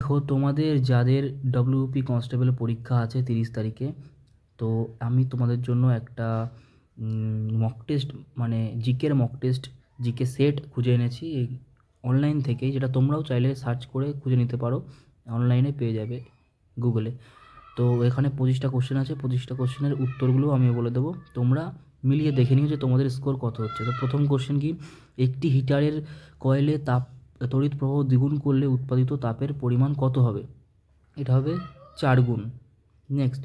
দেখো, তোমাদের যাদের ডব্লিউপি কনস্টেবলের পরীক্ষা আছে 30 তারিখে, তো আমি তোমাদের জন্য একটা মক টেস্ট, মানে জিকের মক টেস্ট, জিকে সেট খুঁজে এনেছি এই অনলাইন থেকেই, যেটা তোমরাও চাইলে সার্চ করে খুঁজে নিতে পারো, অনলাইনে পেয়ে যাবে গুগলে। তো এখানে 25টা কোশ্চেন আছে, 25টা কোশ্চেনের উত্তরগুলো আমি বলে দেবো, তোমরা মিলিয়ে দেখে নিও যে তোমাদের স্কোর কত হচ্ছে। তো প্রথম কোশ্চেন কি, একটি হিটারের কয়েলে তড়িৎ প্রবাহ দ্বিগুণ করলে উৎপাদিত তাপের পরিমাণ কত হবে? এটা হবে 4 গুণ। নেক্সট,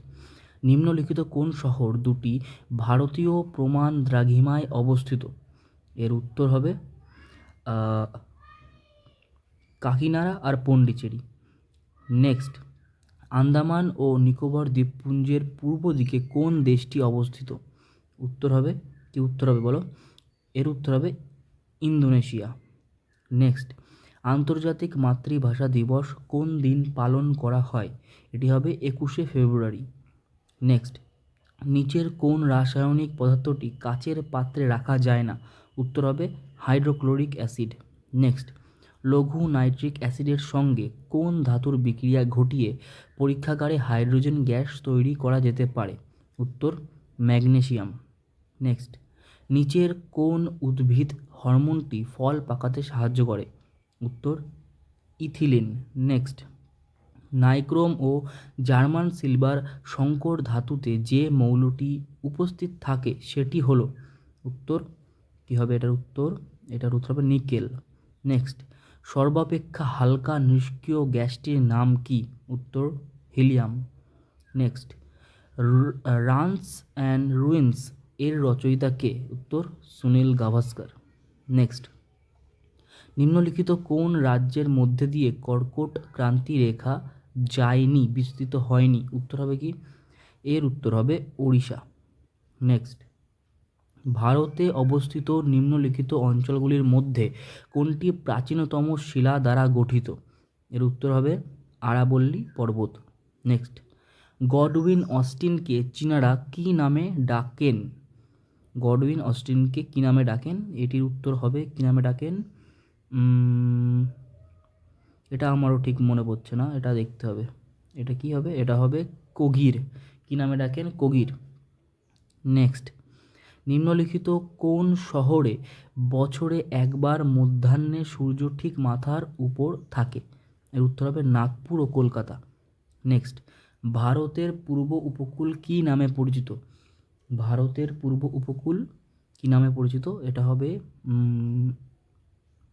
নিম্নলিখিত কোন শহর দুটি ভারতীয় প্রমাণ দ্রাঘিমায় অবস্থিত? এর উত্তর হবে কাকিনাড়া আর পন্ডিচেরি। নেক্সট, আন্দামান ও নিকোবর দ্বীপপুঞ্জের পূর্ব দিকে কোন দেশটি অবস্থিত? উত্তর হবে, কি উত্তর হবে বলো? এর উত্তর হবে ইন্দোনেশিয়া। নেক্সট, আন্তর্জাতিক মাতৃভাষা দিবস কোন দিন পালন করা হয়? এটি হবে 21শে ফেব্রুয়ারি। নেক্সট, নিচের কোন রাসায়নিক পদার্থটি কাচের পাত্রে রাখা যায় না? উত্তর হবে হাইড্রোক্লোরিক অ্যাসিড। নেক্সট, লঘু নাইট্রিক অ্যাসিডের সঙ্গে কোন ধাতুর বিক্রিয়া ঘটিয়ে পরীক্ষাগারে হাইড্রোজেন গ্যাস তৈরি করা যেতে পারে? উত্তর ম্যাগনেসিয়াম। নেক্সট, নিচের কোন উদ্ভিদ হরমোনটি ফল পাকাতে সাহায্য করে? উত্তর ইথিলিন। নেক্সট, নাইক্রোম ও জার্মান সিলভার সংকর ধাতুতে যে মৌলটি উপস্থিত থাকে সেটি হলো? উত্তর কী হবে এটার উত্তর? এটার উত্তর হবে নিকেল। নেক্সট, সর্বাপেক্ষা হালকা নিষ্ক্রিয় গ্যাসটির নাম কি? উত্তর helium. Next, runs and ruins এর রচয়িতা কে? উত্তর সুনীল গাভাস্কার। নেক্সট, নিম্নলিখিত কোন রাজ্যের মধ্যে দিয়ে কর্কট ক্রান্তি রেখা যায়নি, বিস্তৃত হয়নি? উত্তর হবে কি? এর উত্তর হবে ওড়িশা। নেক্সট, ভারতে অবস্থিত নিম্নলিখিত অঞ্চলগুলির মধ্যে কোনটি প্রাচীনতম শিলা দ্বারা গঠিত? এর উত্তর হবে আরাবল্লী পর্বত। নেক্সট, গডউইন অস্টিনকে চীনারা কী নামে ডাকেন? গডউইন অস্টিনকে কী নামে ডাকেন? এটির উত্তর হবে কী নামে ডাকেন? এটা আমারও ঠিক মনে পড়ছে না, এটা দেখতে হবে। এটা কি হবে? এটা হবে কোগির। কী নামে ডাকেন? কোগির। নেক্সট, নিম্নলিখিত কোন শহরে বছরে একবার মধ্যাহ্নে সূর্য ঠিক মাথার উপর থাকে? এর উত্তর হবে নাগপুর ও কলকাতা। নেক্সট, ভারতের পূর্ব উপকূল কী নামে পরিচিত? ভারতের পূর্ব উপকূল কী নামে পরিচিত? এটা হবে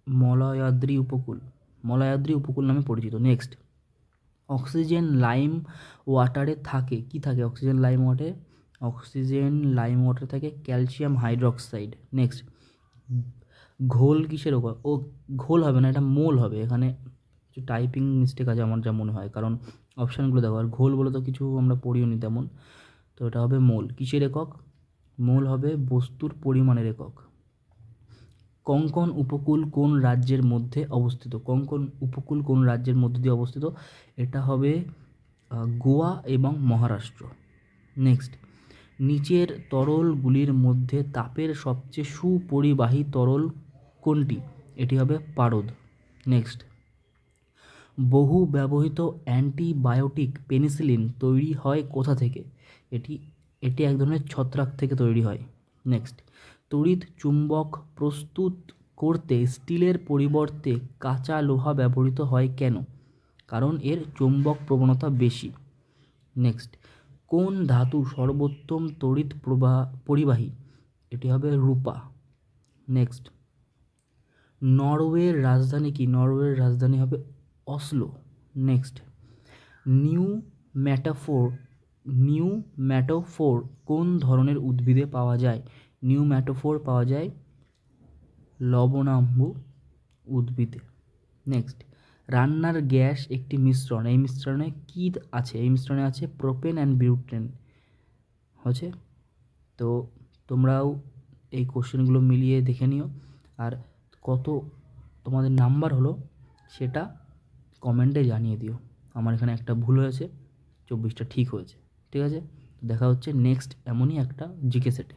মলয়াদ্রি উপকূল। মলয়াদ্রি উপকূল নামে পরিচিত। নেক্সট, অক্সিজেন লাইম ওয়াটারে থাকে কি থাকে? অক্সিজেন লাইম ওয়াটারে, অক্সিজেন লাইম ওয়াটারে থাকে ক্যালসিয়াম হাইড্রক্সাইড। নেক্সট, ঘোল কিসের ওপর? ও ঘোল হবে না, এটা মোল হবে। এখানে কিছু টাইপিং মিস্টেক আছে আমার যা মনে হয়, কারণ অপশানগুলো দেখো। আর ঘোল বলে তো কিছু আমরা পড়িও নি তেমন, তো এটা হবে মোল। কিসের একক? মোল হবে বস্তুর পরিমাণের একক। কোঙ্কণ উপকূল কোন রাজ্যের মধ্যে অবস্থিত? কোঙ্কণ উপকূল কোন রাজ্যের মধ্যে দিয়ে অবস্থিত? এটা হবে গোয়া এবং মহারাষ্ট্র। নেক্সট, নিচের তরলগুলির মধ্যে তাপের সবচেয়ে সুপরিবাহী তরল কোনটি? এটি হবে পারদ। নেক্সট, বহু ব্যবহৃত অ্যান্টিবায়োটিক পেনিসিলিন তৈরি হয় কোথা থেকে? এটি এটি এক ধরনের ছত্রাক থেকে তৈরি হয়। নেক্সট, তড়িৎ চুম্বক প্রস্তুত করতে স্টিলের পরিবর্তে কাঁচা লোহা ব্যবহৃত হয় কেন? কারণ এর চুম্বক প্রবণতা বেশি। নেক্সট, কোন ধাতু সর্বোত্তম তড়িৎ পরিবাহী? এটি হবে রূপা। নেক্সট, নরওয়ের রাজধানী কি? নরওয়ের রাজধানী হবে অসলো। নেক্সট, নিউ ম্যাটোফোর কোন ধরনের উদ্ভিদে পাওয়া যায়? নিউ ম্যাটোফোর পাওয়া যায় লবণাম্বু উদ্ভিদে। নেক্সট, রান্নার গ্যাস একটি মিশ্রণ, এই মিশ্রণে কী আছে? এই মিশ্রণে আছে প্রোপেন অ্যান্ড বিউটেন। হচ্ছে, তো তোমরাও এই কোশ্চেনগুলো মিলিয়ে দেখে নিও, আর কত তোমাদের নাম্বার হলো সেটা কমেন্টে জানিয়ে দিও। আমার এখানে একটা ভুল হয়েছে, 24টা ঠিক হয়েছে। ঠিক আছে, দেখা হচ্ছে নেক্সট এমনই একটা জিকে সেটে।